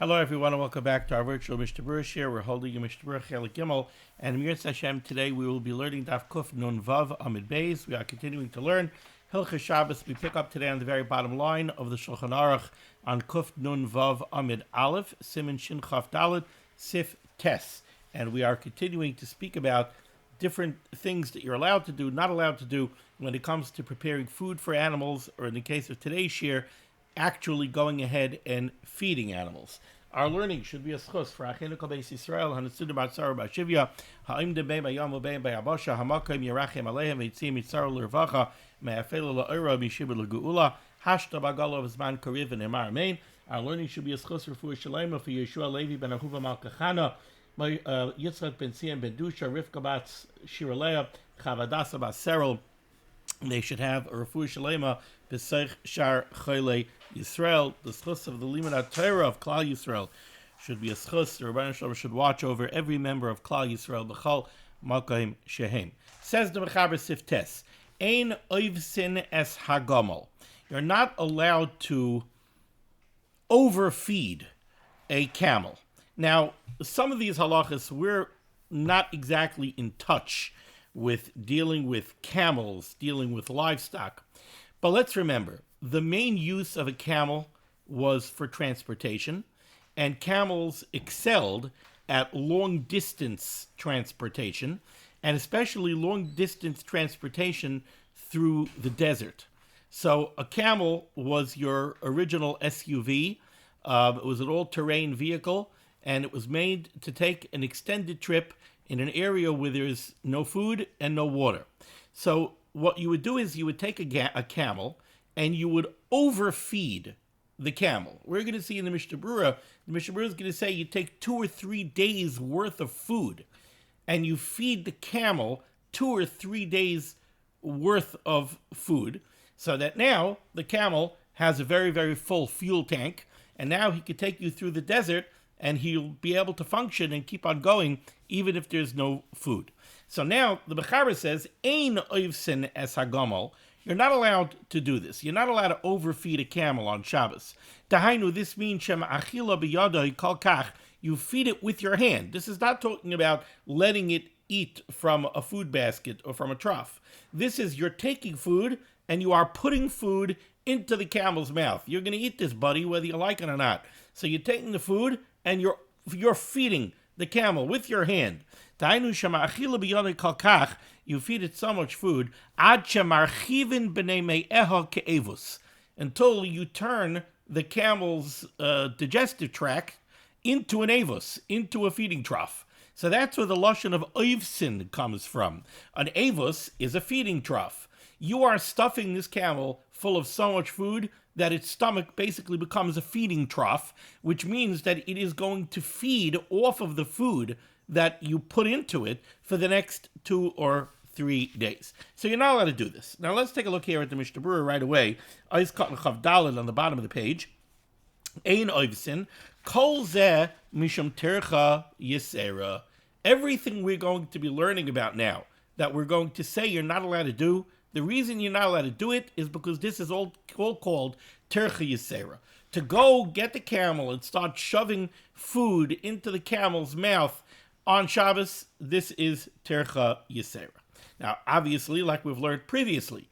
Hello, everyone, and welcome back to our virtual Mishnah Berurah share. We're holding a Mishnah Berurah Chelik Gimel, and Mir Hashem today we will be learning Daf Kuf Nun Vav Amid Beis. We are continuing to learn Hilchos Shabbos. We pick up today on the very bottom line of the Shulchan Aruch on Kuf Nun Vav Amid Aleph, Siman Shin Chaf Dalet, Sif Tes, and we are continuing to speak about different things that you're allowed to do, not allowed to do when it comes to preparing food for animals, or in the case of today's share, actually going ahead and feeding animals. Our learning should be a schus for Achenu Kol Beis Yisrael, Hanasudim Batzar Bashivya, Ha'im Debei Bayam Ubeim Bayabosha, Hamakim Yerachem Alehem Eitzim Yitzar L'Rvacha, Me'afel La'Ora Mishib L'Geula, Hashta Bagalo Zman Kariv and Emar Amen. Our learning should be a schus for Shalema for Yeshua Levi Ben Ahuva Malkachana, Yitzchak Ben Sian Ben Dusha, Rivka Batz Shiralea, Chavadasa Bas Serel. They should have a refuah shalema b'seich shar chayei Yisrael. The schus of the limud HaTorah of Klal Yisrael should be a schus. The Rebbeinu Shalom should watch over every member of Klal Yisrael b'chol makom shehem. Says the Mechaber Siftes, ein oivsin es hagomel. You're not allowed to overfeed a camel. Now, some of these halachas we're not exactly in touch with dealing with camels, dealing with livestock. But let's remember, the main use of a camel was for transportation, and camels excelled at long-distance transportation, and especially long-distance transportation through the desert. So a camel was your original SUV. It was an all-terrain vehicle, and it was made to take an extended trip in an area where there's no food and no water. So what you would do is you would take a camel and you would overfeed the camel. We're going to see in the Mishnah Berurah is going to say you take 2 or 3 days worth of food and you feed the camel 2 or 3 days worth of food, so that now the camel has a very, very full fuel tank, and now he could take you through the desert and he'll be able to function and keep on going even if there's no food. So now the Mechaber says, Ein oivsin es hagomel. You're not allowed to do this. You're not allowed to overfeed a camel on Shabbos. Dahainu, this means shem achila biyadai kol kach. You feed it with your hand. This is not talking about letting it eat from a food basket or from a trough. This is you're taking food and you are putting food into the camel's mouth. You're going to eat this, buddy, whether you like it or not. So you're taking the food and you're feeding the camel with your hand. You feed it so much food until you turn the camel's digestive tract into an avos, into a feeding trough. So that's where the lashon of oivsin comes from. An avos is a feeding trough. You are stuffing this camel full of so much food that its stomach basically becomes a feeding trough, which means that it is going to feed off of the food that you put into it for the next 2 or 3 days. So you're not allowed to do this. Now let's take a look here at the Mishnah Berurah right away. Ois Katan Chav Daled on the bottom of the page. Ein oivsin, kol zeh mishum tercha yisera. Everything we're going to be learning about now, that we're going to say you're not allowed to do, the reason you're not allowed to do it is because this is all called tercha yisera. To go get the camel and start shoving food into the camel's mouth on Shabbos, this is tercha yisera. Now, obviously, like we've learned previously,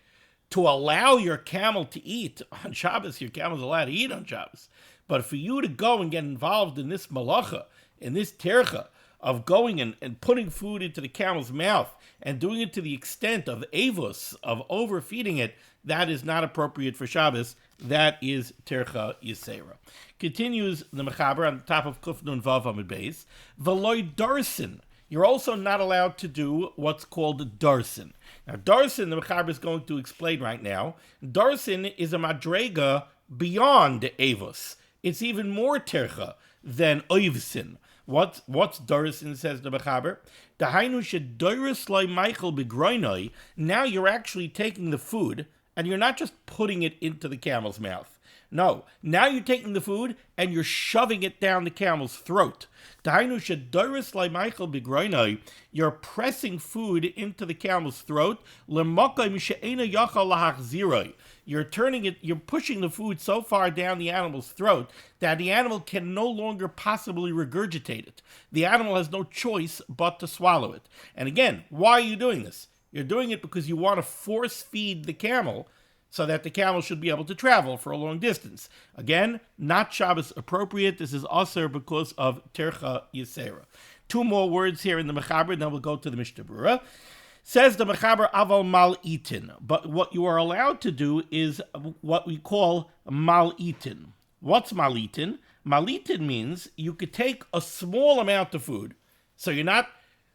to allow your camel to eat on Shabbos, your camel's allowed to eat on Shabbos. But for you to go and get involved in this malacha, in this tercha, of going and putting food into the camel's mouth and doing it to the extent of avos, of overfeeding it, that is not appropriate for Shabbos. That is tercha yisera. Continues the Mechaber on the top of Kuf Nun Vav Amid Beis. V'loi darsin. You're also not allowed to do what's called darsin. Now, darsin, the Mechaber is going to explain right now. Darsin is a madrega beyond avos. It's even more tercha than oivsin. What's darsin, says the Mechaber? Dahainu shedoiris loy Michael begroinoi. Now you're actually taking the food and you're not just putting it into the camel's mouth, No, now you're taking the food and you're shoving it down the camel's throat. You're pressing food into the camel's throat. You're turning it, you're pushing the food so far down the animal's throat that the animal can no longer possibly regurgitate it. The animal has no choice but to swallow it. And again, why are you doing this? You're doing it because you want to force feed the camel so that the camel should be able to travel for a long distance. Again, not Shabbos appropriate. This is Aser because of Tercha Yisera. Two more words here in the Mechaber, then we'll go to the Mishnah Berurah. Says the Mechaber, Aval Mal Itin. But what you are allowed to do is what we call Mal Itin. What's Mal Itin? Mal Itin means you could take a small amount of food, so you're not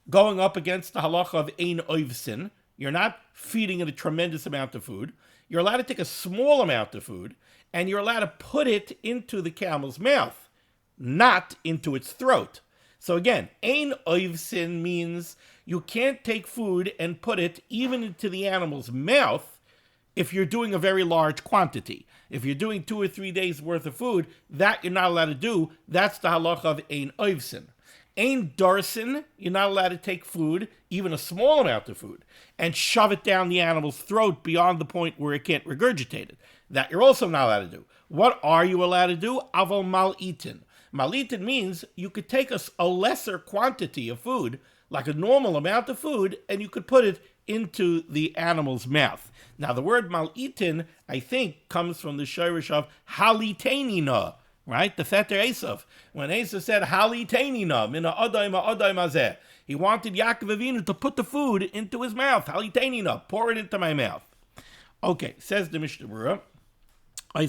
going up against the halacha of Ein Oivsin. You're not feeding it a tremendous amount of food. You're allowed to take a small amount of food, and you're allowed to put it into the camel's mouth, not into its throat. So again, Ein Oivsin means you can't take food and put it even into the animal's mouth if you're doing a very large quantity. If you're doing 2 or 3 days worth of food, that you're not allowed to do. That's the halacha of Ein Oivsin. Ein Darsin, you're not allowed to take food, even a small amount of food, and shove it down the animal's throat beyond the point where it can't regurgitate it. That you're also not allowed to do. What are you allowed to do? Aval Mal Itin. Mal Itin means you could take a lesser quantity of food, like a normal amount of food, and you could put it into the animal's mouth. Now, the word Mal Itin, I think, comes from the shirish of Halitenina, right? The Fetter Esav. When Esav said, Halitenina, mina adai mazeh, he wanted Yaakov Avinu to put the food into his mouth. Halitenina, pour it into my mouth. Okay, says the Mishnah Berurah, Ein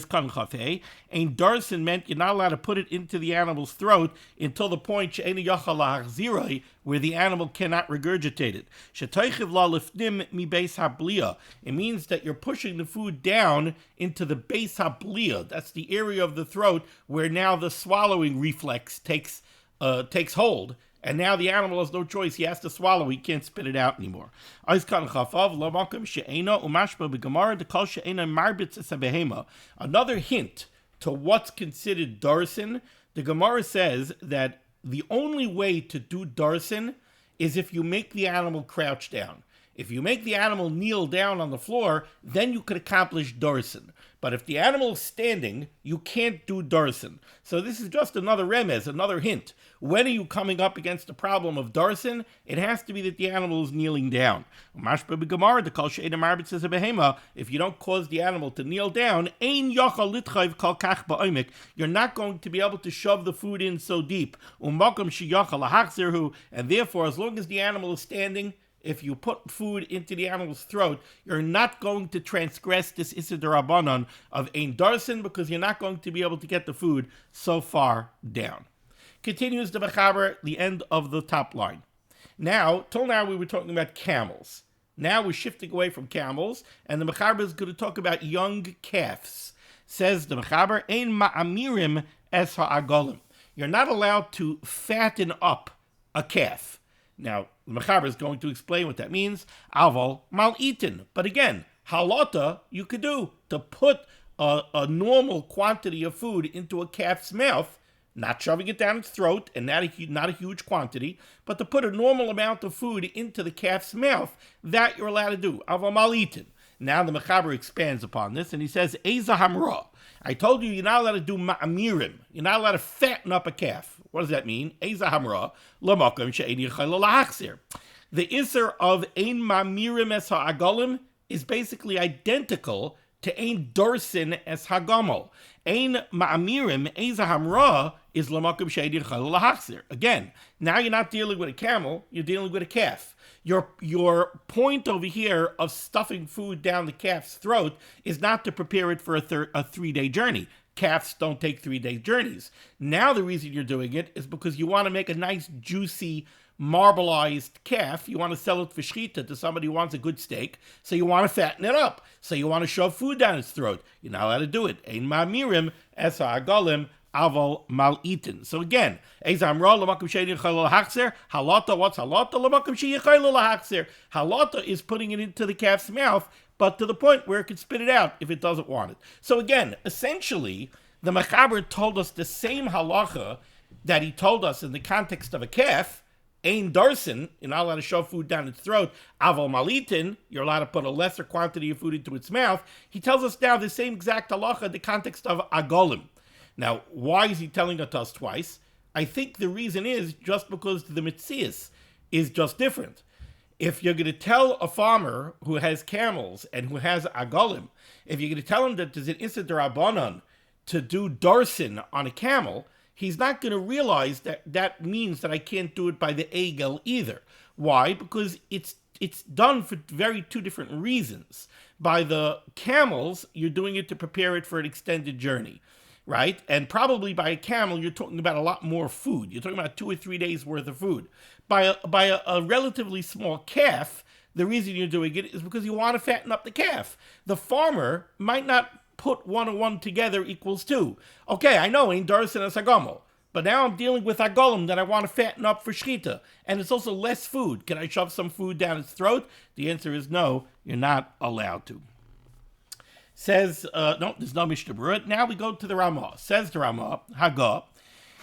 Darsin meant you're not allowed to put it into the animal's throat until the point where the animal cannot regurgitate it. It means that you're pushing the food down into the base hablia. That's the area of the throat where now the swallowing reflex takes hold. And now the animal has no choice. He has to swallow. He can't spit it out anymore. Another hint to what's considered darsin. The Gemara says that the only way to do darsin is if you make the animal crouch down. If you make the animal kneel down on the floor, then you could accomplish darsin. But if the animal is standing, you can't do darsin. So this is just another remez, another hint. When are you coming up against the problem of darsin? It has to be that the animal is kneeling down. If you don't cause the animal to kneel down, you're not going to be able to shove the food in so deep. And therefore, as long as the animal is standing, if you put food into the animal's throat, you're not going to transgress this Issa D'Rabbanan of Ein Darsin because you're not going to be able to get the food so far down. Continues the Mechaber, the end of the top line. Now, till now we were talking about camels. Now we're shifting away from camels, and the Mechaber is going to talk about young calves. Says the Mechaber, Ein ma'amirim es ha'agolim. You're not allowed to fatten up a calf. Now, the Mechaber is going to explain what that means. Aval mal itin. But again, halata you could do to put a normal quantity of food into a calf's mouth, not shoving it down its throat, and not a huge quantity, but to put a normal amount of food into the calf's mouth, that you're allowed to do. Aval mal itin. Now the Mechaber expands upon this, and he says, Eza hamra. I told you you're not allowed to do ma'amirim. You're not allowed to fatten up a calf. What does that mean? Eza hamra, l'makom she'eni yechayla lahachzir. The isser of ein ma'amirim es ha'agalim is basically identical to ein dorsin es ha'gamol. Ein ma'amirim, eza hamra, is l'makom she'eni yechayla lahachzir. Again, now you're not dealing with a camel, you're dealing with a calf. Your point over here of stuffing food down the calf's throat is not to prepare it for a 3-day journey. Calves don't take 3-day journeys. Now the reason you're doing it is because you want to make a nice, juicy, marbleized calf. You want to sell it for shchita to somebody who wants a good steak, so you want to fatten it up. So you want to shove food down its throat. You're not allowed to do it. Ein ma'amirim es ha'agalim aval mal itin. So again, halata, what's halata? Halata is putting it into the calf's mouth, but to the point where it could spit it out if it doesn't want it. So again, essentially, the Mechaber told us the same halacha that he told us in the context of a calf. Ein darsin, you're not allowed to shove food down its throat. Aval malitin, you're allowed to put a lesser quantity of food into its mouth. He tells us now the same exact halacha in the context of agolim. Now, why is he telling it to us twice? I think the reason is just because the mitzias is just different. If you're going to tell a farmer who has camels and who has agolim, if you're going to tell him that there's an issa d'Rabbanan to do darsin on a camel, he's not going to realize that that means that I can't do it by the egel either. Why? Because it's done for very two different reasons. By the camels, you're doing it to prepare it for an extended journey, right? And probably by a camel, you're talking about a lot more food. You're talking about 2 or 3 days worth of food. By a relatively small calf, the reason you're doing it is because you want to fatten up the calf. The farmer might not put 1 and 1 together equals 2. Okay, I know, ain't darsin as agomel, but now I'm dealing with agolim that I want to fatten up for shchita, and it's also less food. Can I shove some food down its throat? The answer is no, you're not allowed to. Says, no, there's no Mishnah Berurah. Now we go to the Ramah. Says the Ramah, Hagah,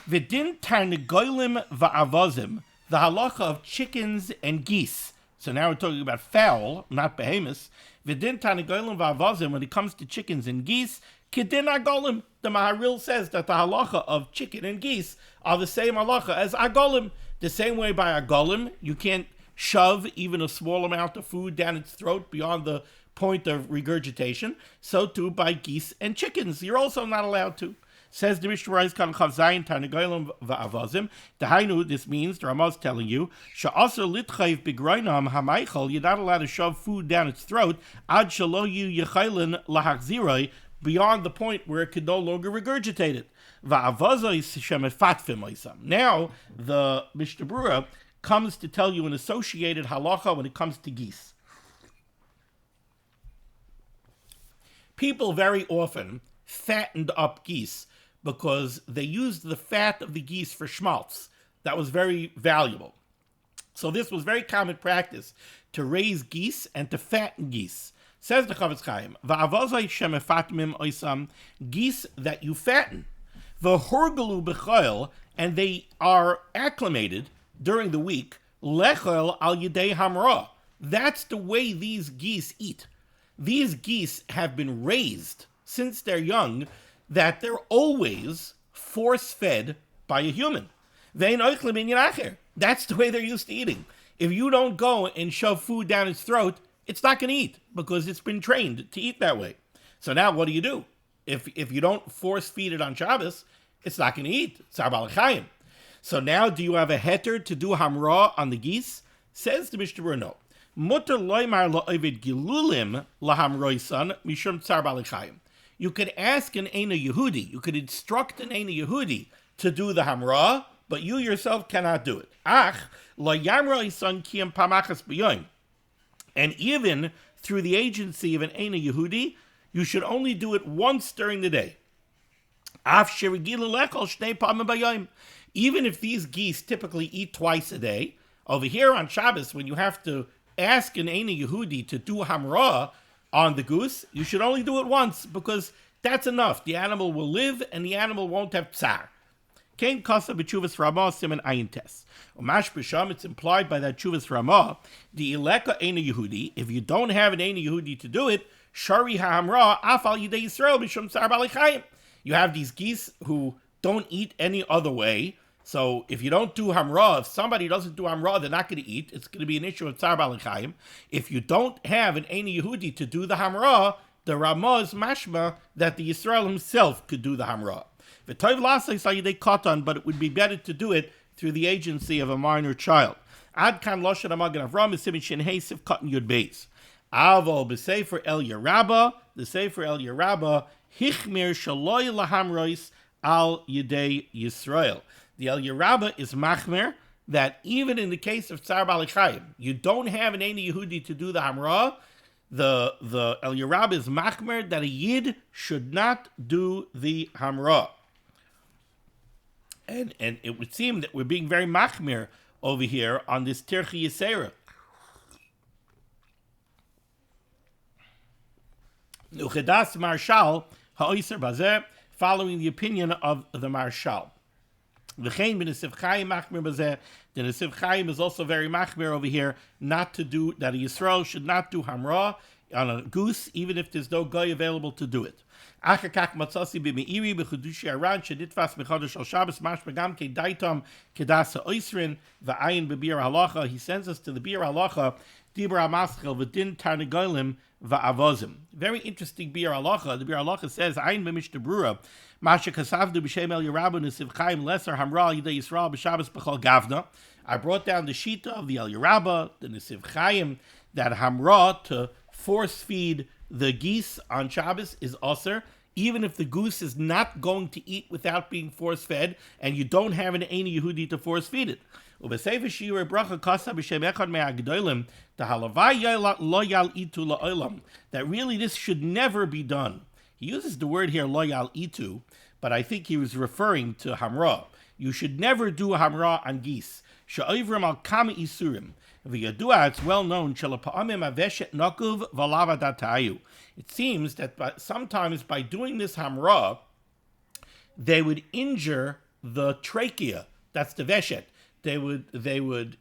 V'din tarnegolim va'avozim, the halacha of chickens and geese. So now we're talking about fowl, not behemoths. V'din tarnegolim va'avozim, when it comes to chickens and geese, kidin agolim. The Maharil says that the halacha of chicken and geese are the same halacha as agolim. The same way by agolim, you can't shove even a small amount of food down its throat beyond the point of regurgitation. So too by geese and chickens, you're also not allowed to. Says the Mishnah Berurah Kan Chav Zayin Tarnegolim va'avozim. Dahainu, this means the Ramah is telling you, she'aser litchayv b'groinam hamaychal, you're not allowed to shove food down its throat ad shelo yu yechaylin lahachziroi, beyond the point where it could no longer regurgitate it. Va'avozoi shemefatfim oisam. Now the Mishnah Berurah comes to tell you an associated halacha when it comes to geese. People very often fattened up geese because they used the fat of the geese for schmaltz. That was very valuable. So this was very common practice, to raise geese and to fatten geese. Says the Chavetz Chaim, Va'avozai shemefatmim oisam, geese that you fatten. V'horgalu b'choil, and they are acclimated during the week, lechol al yedei hamra. That's the way these geese eat. These geese have been raised since they're young that they're always force-fed by a human. That's the way they're used to eating. If you don't go and shove food down its throat, it's not going to eat because it's been trained to eat that way. So now what do? If you don't force-feed it on Shabbos, it's not going to eat. Tzar Balachayim. So now do you have a heter to do hamra on the geese? Says the Mishnah Berurah, no. Mutter loymar la'ovid gilulim lahamroisan mishum tzar balachayim. You could ask an Eina Yehudi, you could instruct an Eina Yehudi to do the hamra, but you yourself cannot do it. Ach lo yamroisan kiyam pamachas b'yoyim. And even through the agency of an Eina Yehudi, you should only do it once during the day. Af sherigilu lechol shnei pamim b'yoyim. Even if these geese typically eat twice a day, over here on Shabbos, when you have to ask an Eina Yehudi to do hamra on the goose, you should only do it once, because that's enough. The animal will live, and the animal won't have tsar. Kain kasa b'tshuvas Ramah siman ayin tes. Umash b'sham, it's implied by that tshuvas Ramah, the ileka Eina Yehudi, if you don't have an Eina Yehudi to do it, shari ha'hamra afal yidei Yisrael b'shum tsar balechayim. You have these geese who don't eat any other way. So if you don't do hamra, if somebody doesn't do hamra, they're not going to eat. It's going to be an issue of tzar balachayim. If you don't have an Eina Yehudi to do the hamra, the Ramah is mashma that the Yisrael himself could do the hamra. V'toiv lasei sayidei katan, but it would be better to do it through the agency of a minor child. Ad kan loshen amagen Avram esimin shen heisiv katan yud beis. Avol b'sefer El Yerabah, the sefer El Yerabah hichmir shaloi lahamrois al yidei Yisrael. The El Yerabah is machmer that even in the case of tzar balachayim, you don't have an Eina Yehudi to do the hamra. The El Yerabah is machmer that a yid should not do the hamra. And it would seem that we're being very machmer over here on this tirchi yisera. Uchedas Marshal ha'oiser bazeh, following the opinion of the Marshal. V'chein b'nesiv Chaim machmir bazeh. The Nesiv Chaim is also very machmir over here, not to do that. A Yisrael should not do hamra on a goose, even if there's no guy available to do it. Achakach matzasi b'meiri b'chudushi aran sheditfas b'chodesh al Shabbos mash begam ke daitam kedasa oisrin v'ayin b'bir halacha. He sends us to the bir halacha dibra maschel v'din tarnegolim v'avozim. Very interesting bir halacha. The bir halacha says ayin b'Mishnah Berurah masha kasavdu b'shem el Yerabu Nesiv Chaim lesser hamra yidei Yisrael b'Shabbos b'chol gavna. I brought down the shita of the El Yerabba, the Nesiv Chaim, that hamra, to force feed the geese on Shabbos, is aser, even if the goose is not going to eat without being force fed, and you don't have an Eini Yehudi to force feed it. That really this should never be done. He uses the word here loyal itu, but I think he was referring to hamra. You should never do hamra on geese. She'oivrim al kama isurim. It's well known. It seems that sometimes by doing this hamra, they would injure the trachea. That's the veshet. They would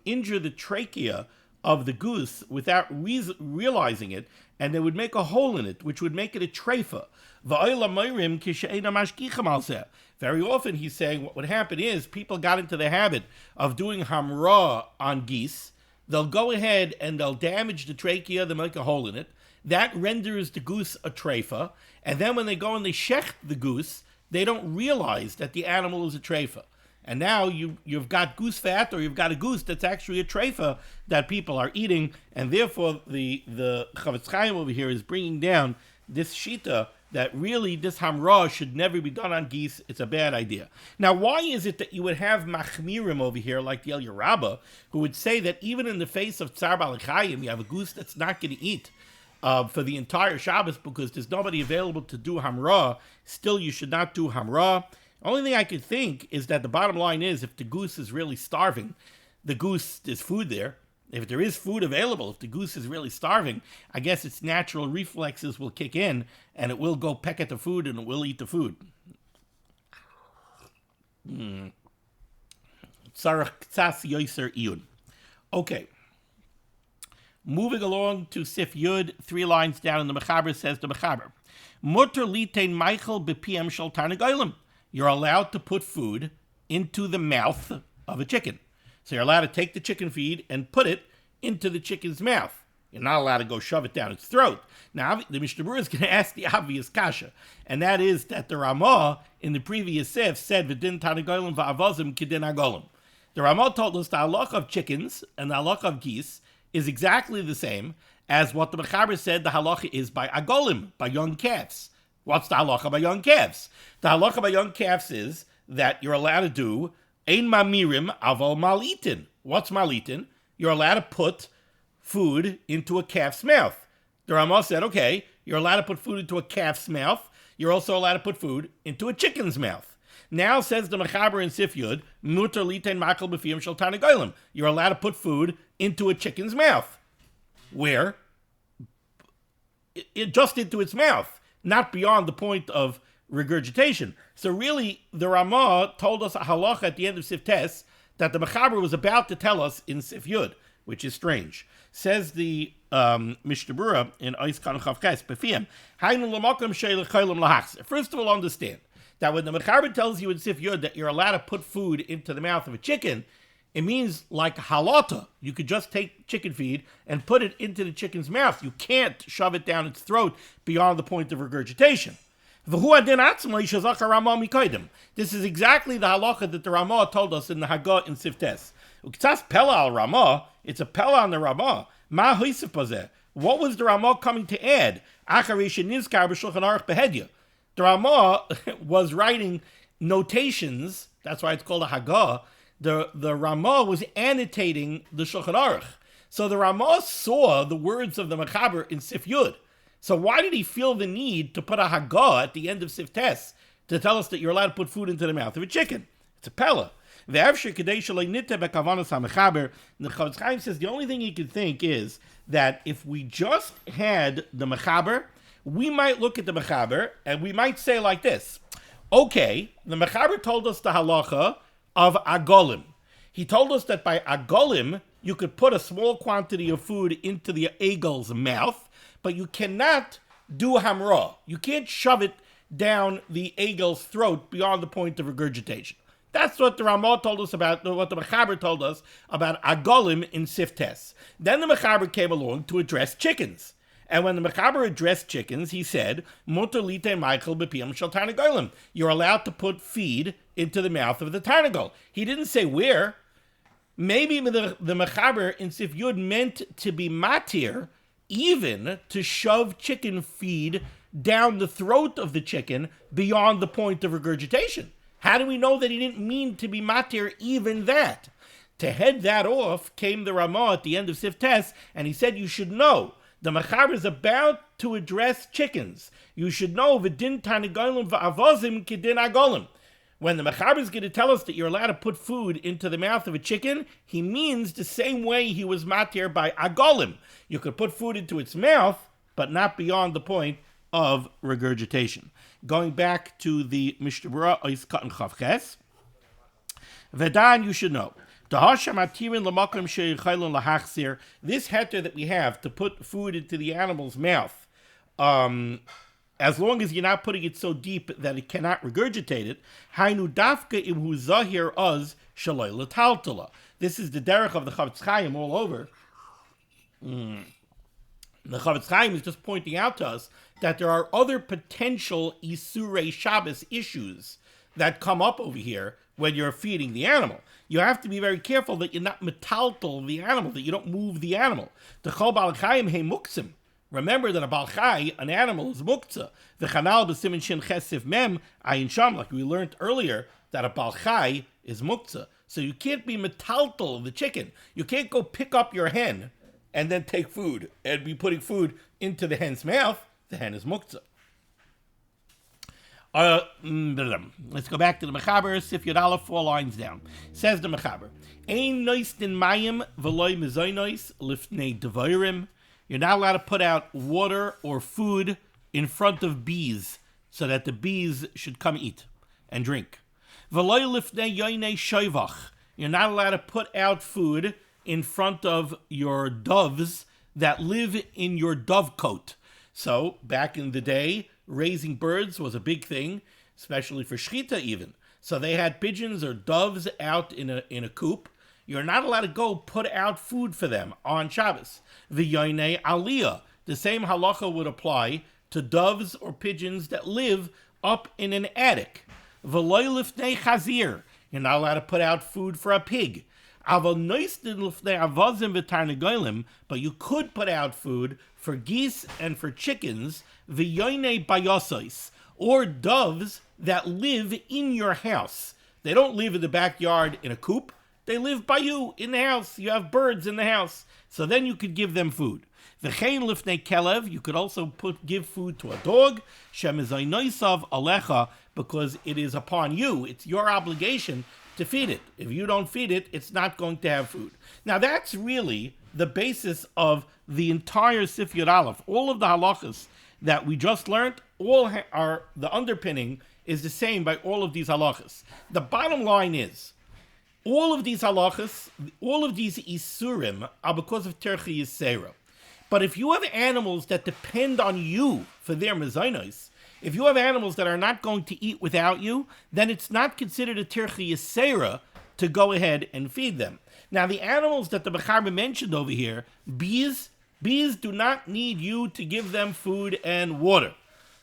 injure the trachea of the goose without realizing it, and they would make a hole in it, which would make it a treifa. Very often he's saying what would happen is people got into the habit of doing hamra on geese. They'll go ahead and they'll damage the trachea, they'll make a hole in it. That renders the goose a treifa, and then when they go and they shecht the goose, they don't realize that the animal is a treifa. And now you've got goose fat, or you've got a goose that's actually a treifa that people are eating, and therefore the Chavetz Chaim over here is bringing down this shita that really this hamra should never be done on geese. It's a bad idea. Now, why is it that you would have machmirim over here like the El Yerabba, who would say that even in the face of Tsar Balachayim, you have a goose that's not going to eat for the entire Shabbos because there's nobody available to do hamra, still you should not do hamra? Only thing I could think is that the bottom line is, if the goose is really starving, there's food there. If there is food available, if the goose is really starving, I guess its natural reflexes will kick in, and it will go peck at the food, and it will eat the food. Okay. Moving along to Sif Yud, 3 lines down in the Mechaber, says the Mechaber, Mutter litein Michael b'piem shel tarnegolim. You're allowed to put food into the mouth of a chicken. So you're allowed to take the chicken feed and put it into the chicken's mouth. You're not allowed to go shove it down its throat. Now, the Mishnah Berurah is going to ask the obvious kasha, and that is that the Ramah in the previous sif said, V'din tarnegolim v'avozim k'din agolim. The Ramah told us the halach of chickens and the halach of geese is exactly the same as what the Mechaber said the halacha is by agolim, by young calves. What's the halacha by young calves? The halacha by young calves is that you're allowed to do ein mamirim avol malitin. What's malitin? You're allowed to put food into a calf's mouth. The Ramah said, okay, you're allowed to put food into a calf's mouth. You're also allowed to put food into a chicken's mouth. Now says the Mechaber in Sif Yud, muter litein makel b'fiyim shel tarnegolim. You're allowed to put food into a chicken's mouth. Where? It just into its mouth, not beyond the point of regurgitation. So really, the Ramah told us a halacha at the end of Sif Tes that the Mechaber was about to tell us in Sif Yud, which is strange. Says the Mishnah Berurah in Ois Kan Chav Ches B'fiyim, Hainu l'makom she'el chaylim lahachzer. First of all, understand that when the Mechaber tells you in Sif Yud that you're allowed to put food into the mouth of a chicken, it means like halata. You could just take chicken feed and put it into the chicken's mouth. You can't shove it down its throat beyond the point of regurgitation. This is exactly the halacha that the Ramah told us in the Haggah in Sif Tes. Uktzas pella al Ramah. It's a pella on the Ramah. Ma hoisif bazeh. What was the Ramah coming to add? The Ramah was writing notations. That's why it's called a Haggah. The Ramah was annotating the Shulchan Aruch. So the Ramah saw the words of the Mechaber in Sif Yud. So why did he feel the need to put a Haggah at the end of Sif Tes to tell us that you're allowed to put food into the mouth of a chicken? It's a pella. The Chavetz Chaim says the only thing you can think is that if we just had the Mechaber we might look at the Mechaber and we might say like this. Okay, the Mechaber told us the halacha of agolim. He told us that by agolim, you could put a small quantity of food into the eagle's mouth, but you cannot do hamra. You can't shove it down the eagle's throat beyond the point of regurgitation. That's what the Ramah told us about, what the Mechaber told us about agolim in Siftes. Then the Mechaber came along to address chickens. And when the Mechaber addressed chickens, he said, Mutar lite Michael b'piyam shel tarnagolim. You're allowed to put feed into the mouth of the tarnagol. He didn't say where. Maybe the Mechaber in Sif Yud meant to be matir, even to shove chicken feed down the throat of the chicken beyond the point of regurgitation. How do we know that he didn't mean to be matir even that? To head that off came the Ramah at the end of Siftes, and he said you should know. The Mechaber is about to address chickens. You should know v'din tarnagolim v'avozim k'din agolim. When the Mechaber is going to tell us that you're allowed to put food into the mouth of a chicken, he means the same way he was matir by agolim. You could put food into its mouth, but not beyond the point of regurgitation. Going back to the Mishnah Berurah, Ois Katan Chavches, Vedan, you should know. This heter that we have to put food into the animal's mouth, as long as you're not putting it so deep that it cannot regurgitate it, hainu dafka imhu zahir uz shaloi l'taltala. This is the derech of the Chavetz Chaim all over. The Chavetz Chaim is just pointing out to us that there are other potential Isurei Shabbos issues that come up over here when you're feeding the animal. You have to be very careful that you're not metaltal the animal, that you don't move the animal. The Chol Baal Chayim he muksim. Remember that a Baal Chay, an animal, is muktzah. The Chanal b'simin shin chesif mem ayin sham, like we learned earlier, that a Baal Chay is muktzah. So you can't be metaltal the chicken. You can't go pick up your hen and then take food and be putting food into the hen's mouth. The hen is muktzah. Let's go back to the Mechaber. Sif Yud Aleph, 4 lines down. Says the Mechaber, Ein nois din mayim v'loy mezoynois lifnei devorim. You're not allowed to put out water or food in front of bees so that the bees should come eat and drink. V'loy lifnei yoynei shoivach. You're not allowed to put out food in front of your doves that live in your dovecote. So, back in the day, raising birds was a big thing, especially for shchita even. So they had pigeons or doves out in a coop. You're not allowed to go put out food for them on Shabbos. V'yoynei aliyah. The same halacha would apply to doves or pigeons that live up in an attic. V'loy lifnei chazir. You're not allowed to put out food for a pig. But you could put out food for geese and for chickens, v'yoynei bayosos, or doves that live in your house. They don't live in the backyard in a coop. They live by you in the house. You have birds in the house. So then you could give them food. V'chein lifnei kelev, you could also give food to a dog, shemizaynoisav alecha, because it is upon you. It's your obligation to feed it. If you don't feed it, it's not going to have food. Now that's really the basis of the entire Sif Yud Aleph. All of the halachas that we just learned, are the underpinning is the same by all of these halachas. The bottom line is, all of these halachas, all of these isurim are because of terchi yisera. But if you have animals that depend on you for their mezainos, if you have animals that are not going to eat without you, then it's not considered a terchi yisera to go ahead and feed them. Now, the animals that the Mechaber mentioned over here, bees do not need you to give them food and water.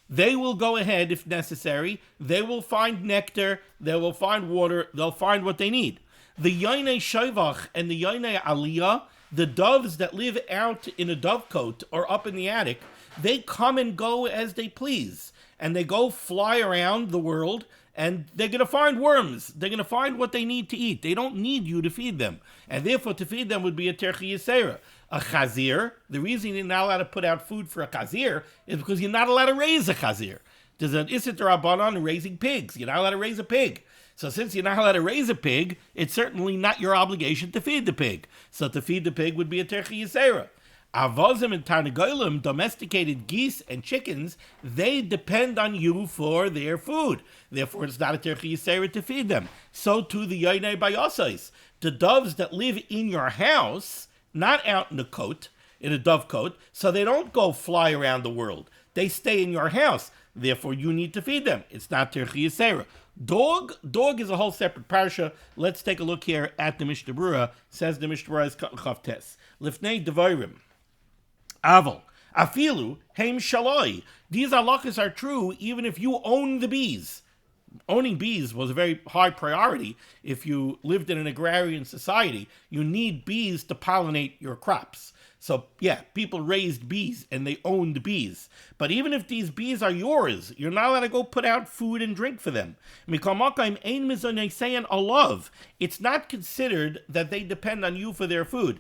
They will go ahead if necessary. They will find nectar. They will find water. They'll find what they need. The yoynei shoivach and the yoynei aliyah, the doves that live out in a dovecote or up in the attic, they come and go as they please. And they go fly around the world, and they're going to find worms. They're going to find what they need to eat. They don't need you to feed them. And therefore, to feed them would be a terchi yisera. A chazir, the reason you're not allowed to put out food for a chazir is because you're not allowed to raise a chazir. There's an Isser Rabbanan in raising pigs. You're not allowed to raise a pig. So since you're not allowed to raise a pig, it's certainly not your obligation to feed the pig. So to feed the pig would be a terchi yisera. Avozim and Tarnagolim, domesticated geese and chickens, they depend on you for their food. Therefore, it's not a Terchi Yisera to feed them. So too the Yoinei Bayosais. The doves that live in your house, not out in a dove coat, so they don't go fly around the world. They stay in your house. Therefore, you need to feed them. It's not Terchi Yisera. Dog is a whole separate parsha. Let's take a look here at the Mishnah Berurah. Says the Mishnah Berurah is Chav Tes. Lifnei Devarim. Aval. Afilu. Heim Shaloi. These halachas are true even if you own the bees. Owning bees was a very high priority. If you lived in an agrarian society, you need bees to pollinate your crops. So, yeah, people raised bees and they owned bees. But even if these bees are yours, you're not allowed to go put out food and drink for them. It's not considered that they depend on you for their food.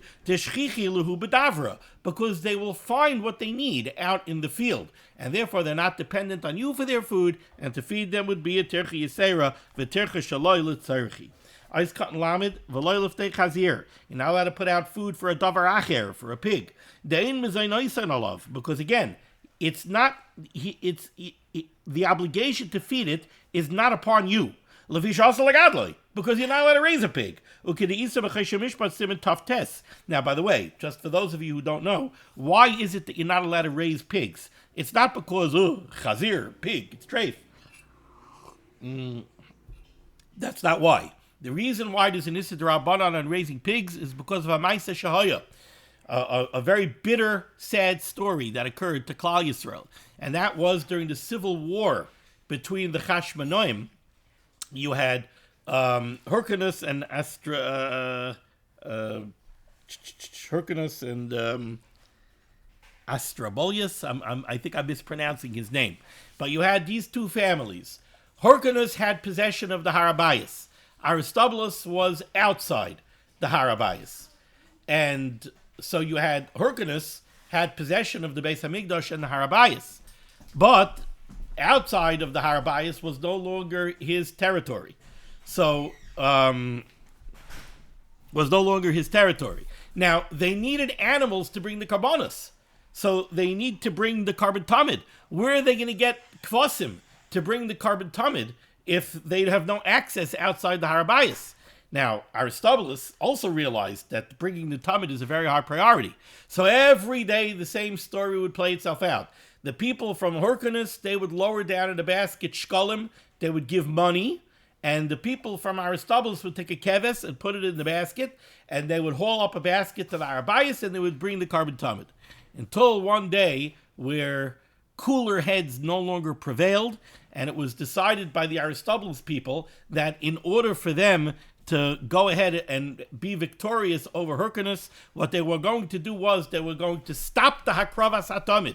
Because they will find what they need out in the field. And therefore, they're not dependent on you for their food. And to feed them would be a terchi yisera, v'tercha shaloi l'tzarchi. Ice cut and limud, v'loy liftei chazir. You're not allowed to put out food for a davar acher, for a pig. Dein mezaynoisan alav, because again, it's not. The obligation to feed it is not upon you. Levish also legadloi, because you're not allowed to raise a pig. Now, by the way, just for those of you who don't know, why is it that you're not allowed to raise pigs? It's not because chazir, pig, it's treif. That's not why. The reason why there's an Issa D'Rabbanan on raising pigs is because of a Ma'aseh Shahaya, a very bitter, sad story that occurred to Klal Yisrael. And that was during the civil war between the Chashmonaim. You had Hyrcanus and Astrabolius. I think I'm mispronouncing his name. But you had these two families. Hyrcanus had possession of the Harabayas. Aristobulus was outside the Harabayas. And so you had Hyrcanus had possession of the Beis Hamikdash and the Harabayas. But outside of the Harabayas was no longer his territory. So, was no longer his territory. Now, they needed animals to bring the karbonos. So they need to bring the carbon tamid. Where are they going to get kvasim to bring the carbon tamid if they have no access outside the Harabayas? Now, Aristobulus also realized that bringing the tamid is a very high priority. So every day the same story would play itself out. The people from Hyrcanus, they would lower down in a basket shkolim, they would give money, and the people from Aristobulus would take a keves and put it in the basket, and they would haul up a basket to the Harabayas, and they would bring the carbon tamid. Until one day where cooler heads no longer prevailed, and it was decided by the Aristobulus people that in order for them to go ahead and be victorious over Hyrcanus, what they were going to do was they were going to stop the Hakravas HaTamid.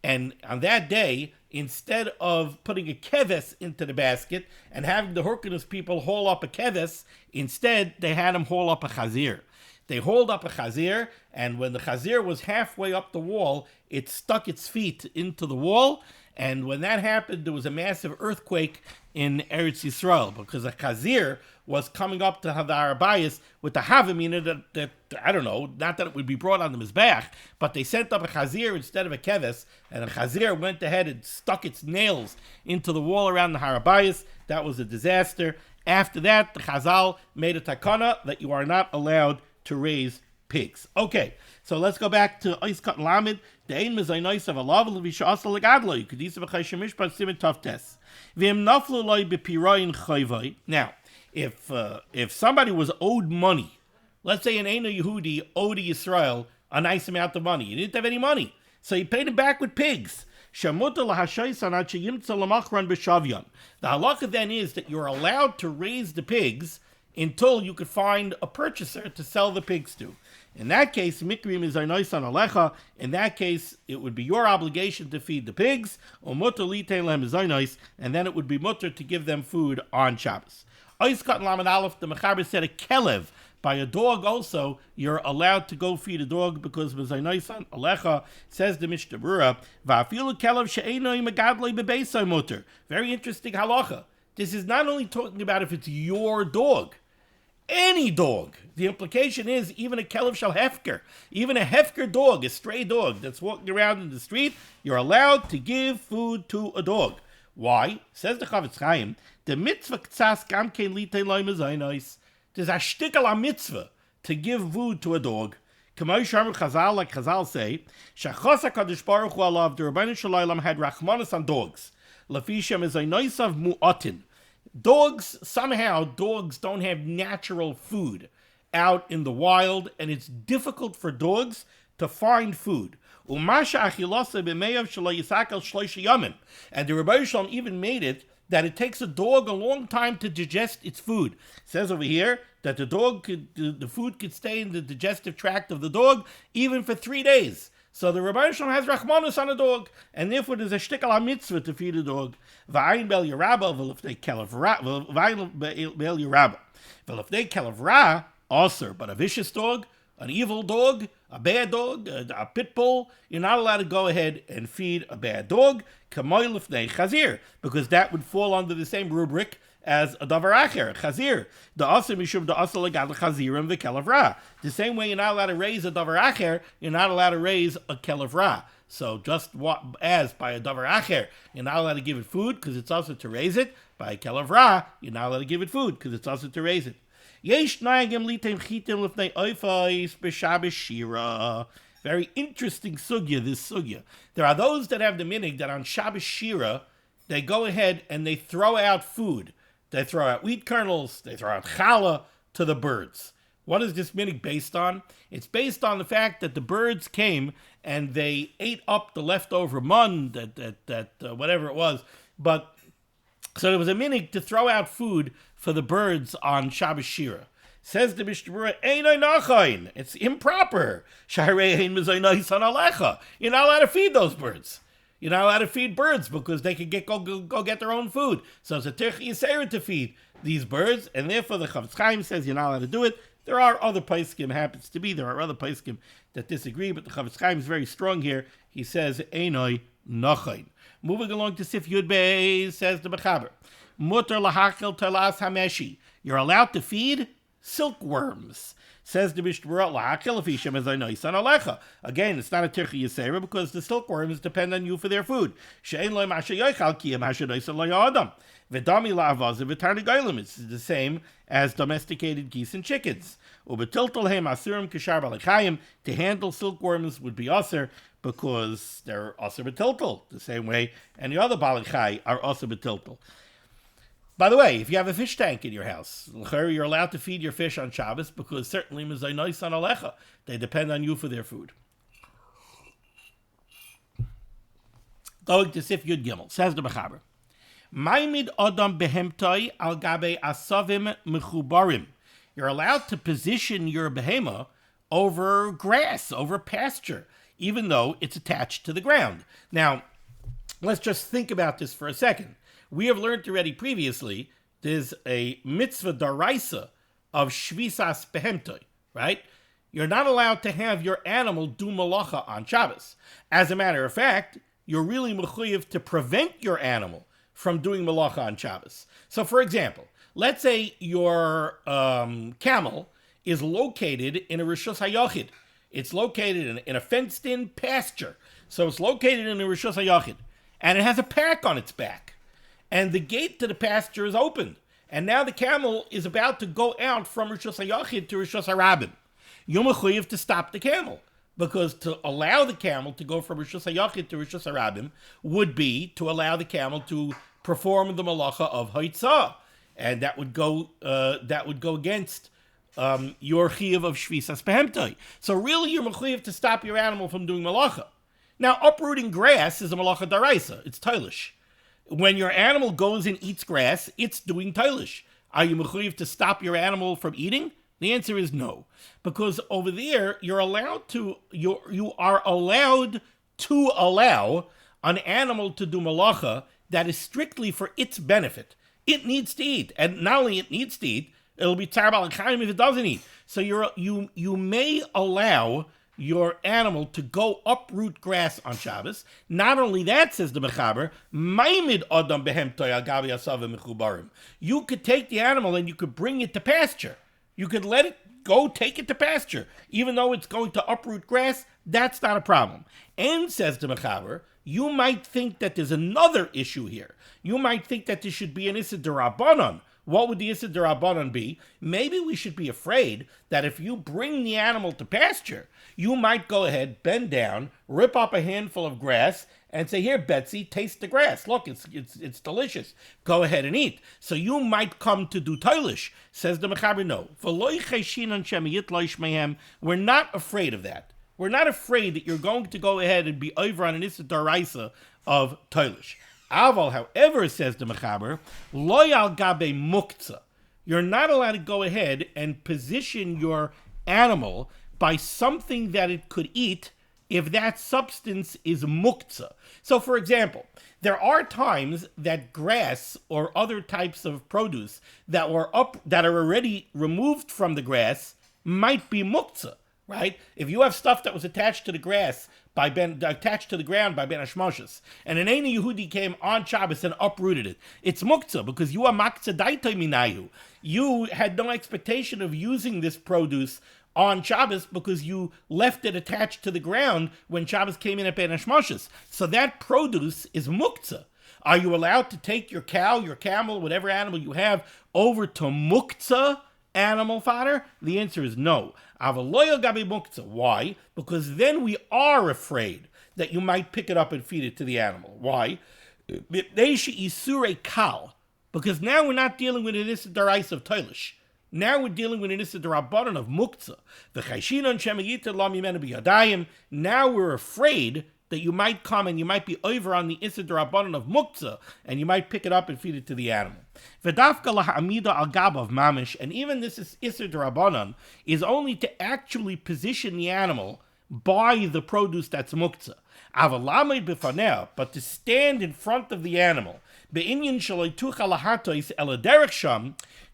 And on that day, instead of putting a keves into the basket and having the Hyrcanus people haul up a keves, instead they had them haul up a chazir. They hauled up a chazir, and when the chazir was halfway up the wall, it stuck its feet into the wall. And when that happened, there was a massive earthquake in Eretz Yisrael, because a chazir was coming up to the Harabayas with the havim in it that, I don't know, not that it would be brought on the Mizbach, but they sent up a chazir instead of a keves, and the chazir went ahead and stuck its nails into the wall around the Harabayas. That was a disaster. After that, the Chazal made a takana that you are not allowed to raise pigs. Okay, so let's go back to Oiskat Lamed. Dein mezaynois of alav levisha asal legadlo. Kedisa b'chayshim mishpat simen taftes. V'im naflu loy b'pirayin chayvay. Now, if somebody was owed money, let's say an Eino Yehudi owed Yisrael a nice amount of money. He didn't have any money, so he paid him back with pigs. The halakha then is that you're allowed to raise the pigs until you could find a purchaser to sell the pigs to. In that case, mikrim is arnoisan alecha. In that case, it would be your obligation to feed the pigs, or mutter litein lehem is, and then it would be mutter to give them food on Shabbos. Oiskat lamed aleph, the mechaber said a kelev. By a dog also, you're allowed to go feed a dog because mezaynoisan alecha, says the Mishnah Berurah, va'afilu kelev she'enoi megadloi bebeisai mutter. Very interesting halacha. This is not only talking about if it's your dog. any dog. The implication is even a kelev shel hefker, even a hefker dog, a stray dog that's walking around in the street, you're allowed to give food to a dog. Why? Says the Chavetz Chaim, the mitzvah ktsas gam kein litei loy mezainos. There's a shtickle a mitzvah to give food to a dog. Kamay Sharm Chazal, like Chazal say, Shachos HaKadosh Baruch Hu alav, the Rabbeinu Shalom had rachmanis on dogs. Lafishem is a noisav mu'atin. Dogs don't have natural food out in the wild, and it's difficult for dogs to find food. And the Rebbe Shalom even made it that it takes a dog a long time to digest its food. It says over here that the food could stay in the digestive tract of the dog even for 3 days. So the Rebbe Shalom has rachmanus on a dog, and therefore there's a shtickle a mitzvah to feed a dog. V'ayin bel yerabah v'lifnei kelev ra, v'ayin bel yerabah v'lifnei kelev ra, also, but a vicious dog, an evil dog, a bad dog, a pit bull, you're not allowed to go ahead and feed a bad dog, kamoy lifnei chazir, because that would fall under the same rubric as a davar acher, chazir. The asa mishum the asa legad chazirim v'kelev ra. The same way you're not allowed to raise a davar acher, you're not allowed to raise a kelev ra. So just as by a davar acher, you're not allowed to give it food because it's also to raise it. By a kelev ra, you're not allowed to give it food because it's also to raise it. Yesh nayagim litem chitim lifnei oifais b'shabbos shira. Very interesting sugya, this sugya. There are those that have the minig that on Shabbos shira, they go ahead and they throw out food. They throw out wheat kernels, they throw out challah to the birds. What is this minig based on? It's based on the fact that the birds came and they ate up the leftover mun, whatever it was. But so there was a minig to throw out food for the birds on Shabbos Shira. Says the Mishnah Berurah, Einay nachain. It's improper. Shaharei hein mezainos on alecha. You're not allowed to feed those birds. You're not allowed to feed birds because they can go get their own food. So it's a tirch yisera to feed these birds, and therefore the Chavetz Chaim says you're not allowed to do it. There are other poskim, happens to be, there are other poskim that disagree, but the Chavetz Chaim is very strong here. He says, Einay nachain. Moving along to Sif Yud Beis, says the Mechaber, Mutar lahachil telas hameshi. You're allowed to feed silkworms. Says the Mishnah Berurah, lahachil afishem ezaynois an alecha. Again, it's not a tirchi yisera because the silkworms depend on you for their food. She'en loy masha yoichal kiyam hashanois loy adam. V'dami la'avaza v'tarnegaylim. It's the same as domesticated geese and chickens. Ubetiltal heim asurim kishar balachayim. To handle silkworms would be aser because they're aser betiltal, the same way any other balachai are aser betiltal. By the way, if you have a fish tank in your house, you're allowed to feed your fish on Shabbos because certainly mezainos on alecha. They depend on you for their food. Going to Sif Yud Gimel, says the Mechaber. Maimid Adam behemtoi al gabe asavim mechubarim. You're allowed to position your behema over grass, over pasture, even though it's attached to the ground. Now, let's just think about this for a second. We have learned already previously, there's a mitzvah daraisa of shvisas behemtoi, right? You're not allowed to have your animal do malacha on Shabbos. As a matter of fact, you're really mechuyev to prevent your animal from doing malacha on Shabbos. So, for example, let's say your camel is located in a rishus hayachid. It's located in a fenced-in pasture. So it's located in a rishus hayachid, and it has a pack on its back. And the gate to the pasture is opened. And now the camel is about to go out from Rishus HaYachid to Rishus HaRabim. You're mechuyev to stop the camel. Because to allow the camel to go from Rishus HaYachid to Rishus HaRabim would be to allow the camel to perform the malacha of Haitzah. And that would go against your chiyuv of Shvisas Behemtoi. So really you're mechuyev to stop your animal from doing malacha. Now uprooting grass is a malacha daraisa. It's toilish. When your animal goes and eats grass, it's doing toilish. Are you mechuyev to stop your animal from eating? The answer is no, because over there you are allowed to allow an animal to do malacha that is strictly for its benefit. It needs to eat, and not only it needs to eat, it'll be tzar balachayim if it doesn't eat. So you may allow your animal to go uproot grass on Shabbos. Not only that, says the Mechaber, Maimid Adam behemtoi al gabi asavim mechubarim. You could take the animal and you could bring it to pasture. You could let it go, take it to pasture. Even though it's going to uproot grass, that's not a problem. And, says the Mechaber, you might think that there's another issue here. You might think that there should be an Issa D'Rabbanan. What would the Issa D'Rabbanan be? Maybe we should be afraid that if you bring the animal to pasture, you might go ahead, bend down, rip up a handful of grass, and say, here, Betsy, taste the grass. Look, it's delicious. Go ahead and eat. So you might come to do toilish. Says the Mechaber, no. We're not afraid of that. We're not afraid that you're going to go ahead and be over on an Issa D'Oraisa of toilish. Aval, however, says the Mechaber, loyal gabe muktzah. You're not allowed to go ahead and position your animal by something that it could eat if that substance is muktzah. So, for example, there are times that grass or other types of produce that are already removed from the grass might be muktzah, right? If you have stuff that was attached to the grass attached to the ground by Ben Hashmoshes, and an Eini Yehudi came on Shabbos and uprooted it, it's muktzah because you are maktzah daitoi minayu. You had no expectation of using this produce on Shabbos because you left it attached to the ground when Shabbos came in at Ben Hashmoshes. So that produce is muktzah. Are you allowed to take your cow, your camel, whatever animal you have, over to muktzah animal fodder? The answer is no. Why? Because then we are afraid that you might pick it up and feed it to the animal. Why? Because now we're not dealing with an Issa D'Oraisa of toilish. Now we're dealing with an Issa D'Rabbanan of muktzah. Now we're afraid that you might come and you might be over on the Issa D'Rabbanan of muktzah, and you might pick it up and feed it to the animal. And even this Issa D'Rabbanan is only to actually position the animal by the produce that's muktzah. But to stand in front of the animal,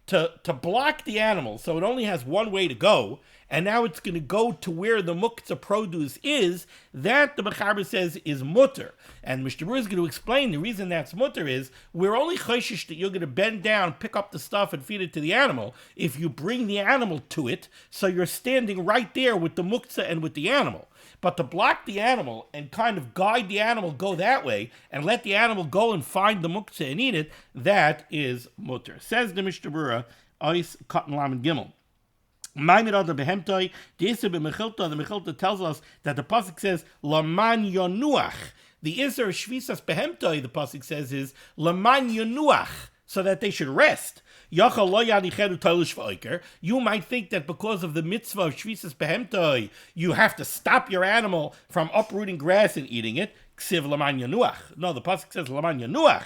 to block the animal so it only has one way to go, and now it's going to go to where the muktzah produce is, that the Mechaber says is mutter. And Mishnah Berurah is going to explain the reason that's mutter is we're only choshish that you're going to bend down, pick up the stuff, and feed it to the animal if you bring the animal to it, so you're standing right there with the muktzah and with the animal. But to block the animal and kind of guide the animal go that way and let the animal go and find the muktzah and eat it, that is mutter. Says the Mishnah Berurah, Ois Katan Lamed Gimel. The Mechilta tells us that the pasuk says Laman Yonuach. The Isser Shvisas Behemtoi, the pasuk says, is Laman Yonuach, so that they should rest. You might think that because of the mitzvah of Shvisas Behemtoi, you have to stop your animal from uprooting grass and eating it. No, the pasuk says Laman Yanuach.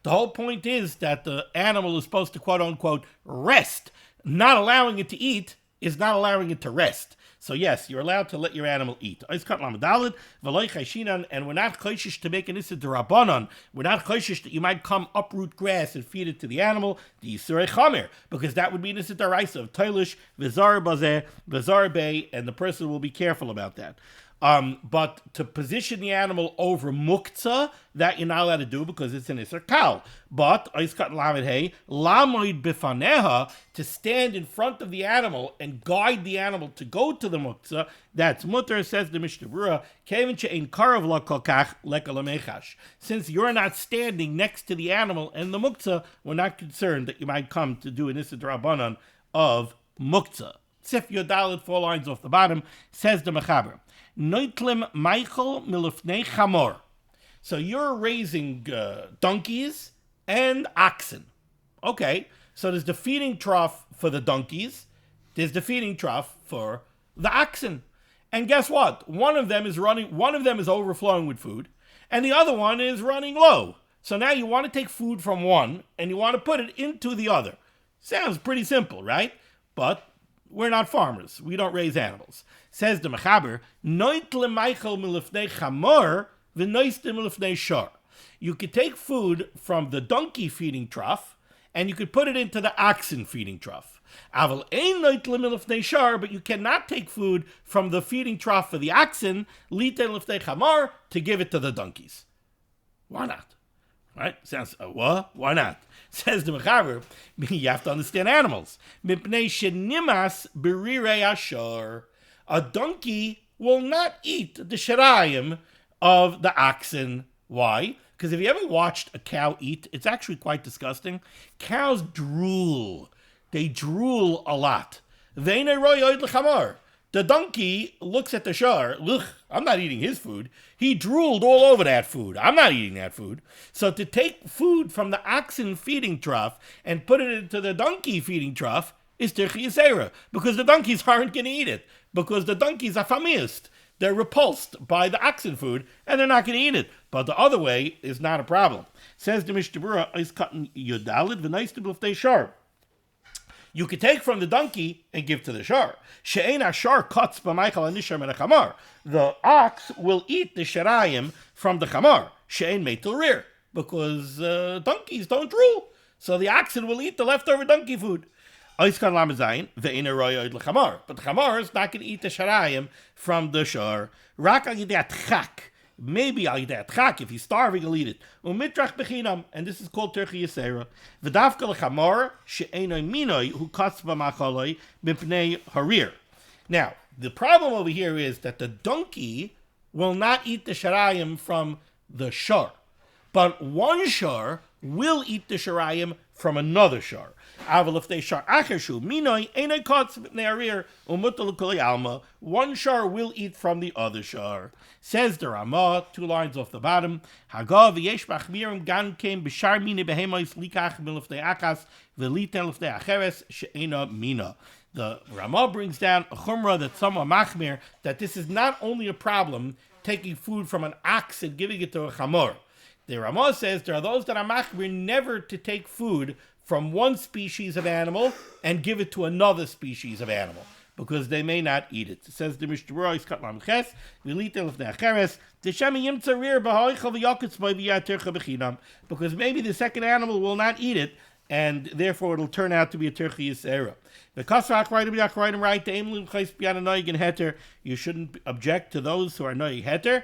The whole point is that the animal is supposed to quote unquote rest. Not allowing it to eat is not allowing it to rest. So yes, you're allowed to let your animal eat. And we're not choishish to make an Issa D'Rabbanan. We're not choishish that you might come uproot grass and feed it to the animal, the Yisrei Chamer, because that would be an Issa D'Oraisa of toilish, v'zar bazeh, v'zar bei, and the person will be careful about that. But to position the animal over muktzah, that you're not allowed to do because it's an Isser Kal. But, lamoid bifaneha, to stand in front of the animal and guide the animal to go to the muktzah, that's mutter, says the Mishnah Berurah, since you're not standing next to the animal and the muktzah, we're not concerned that you might come to do an Issa D'Rabbanan of muktzah. Sif Yodalit, 4 lines off the bottom, says the Mechaber. Noitlim Michael Milufnei Chamor. So you're raising donkeys and oxen. Okay, so there's the feeding trough for the donkeys. There's the feeding trough for the oxen. And guess what? One of them is overflowing with food, and the other one is running low. So now you want to take food from one, and you want to put it into the other. Sounds pretty simple, right? But we're not farmers. We don't raise animals. Says the Mechaber, Noit leMeichel milifnei chamor v'noistim milifnei shor. You could take food from the donkey feeding trough, and you could put it into the oxen feeding trough. Aval ein noit lemilifnei shor, but you cannot take food from the feeding trough for the oxen, liten lifnei chamor, to give it to the donkeys. Why not? Right? Sounds, what? Why not? Says the Mechaber, you have to understand animals. Mipnei shenimas berirei ashar. A donkey will not eat the sharayim of the oxen. Why? Because if you ever watched a cow eat, it's actually quite disgusting. Cows drool. They drool a lot. The donkey looks at the shar. Look, I'm not eating his food. He drooled all over that food. I'm not eating that food. So to take food from the oxen feeding trough and put it into the donkey feeding trough is Tirchi Yisera, because the donkeys aren't going to eat it, because the donkeys are famist. They're repulsed by the oxen food, and they're not going to eat it. But the other way is not a problem. Says the Mishnah Berurah, is cutting Yodalid v'naistim l'ftei shar. You could take from the donkey and give to the shar. She'ein ashar cuts b'maichal anishar min chamar. The ox will eat the sharayim from the chamar. She'ein meitel rear, because donkeys don't drool. So the oxen will eat the leftover donkey food. But the chamar is not going to eat the sharayim from the shar. Maybe if he's starving, he'll eat it. And this is called Tirchi Yisera. Now, the problem over here is that the donkey will not eat the sharayim from the shar, but one shar will eat the sharayim from another shar. One shar will eat from the other shar. Says the Ramah, 2 lines off the bottom. The Ramah brings down a chumrah that some are machmir, that this is not only a problem taking food from an ox and giving it to a chamor. The Ramah says there are those that are machmir never to take food from one species of animal and give it to another species of animal, because they may not eat it. It says the Mishnah Berurah is cut lam ches, v'litel of ne'acheres, t'shem yimtza rear b'hoichel v'yakutz by v'yatircha b'chinam, because maybe the second animal will not eat it, and therefore it'll turn out to be a Tirchi Yisera. You shouldn't object to those who are noig heter,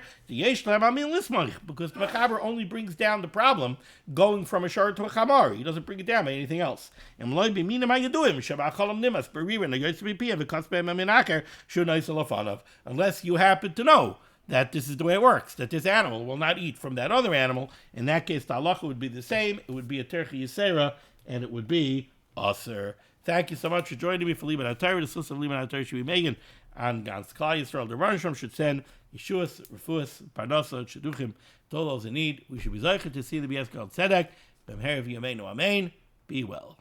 because the Mechaber only brings down the problem going from a shar to a chamar. He doesn't bring it down by anything else. Unless you happen to know that this is the way it works, that this animal will not eat from that other animal. In that case, the halacha would be the same. It would be a Tirchi Yisera, and it would be aser. Thank you so much for joining me for limud HaTorah. The source of limud HaTorah should be Megan and Gans Klal Yisrael. The Ransham should send Yeshuas, Refuas, Parnasa, Shaduchim to all those in need. We should be zeicher to see the B'yas Gal Tzedek. B'mher v'yameinu amen. Be well.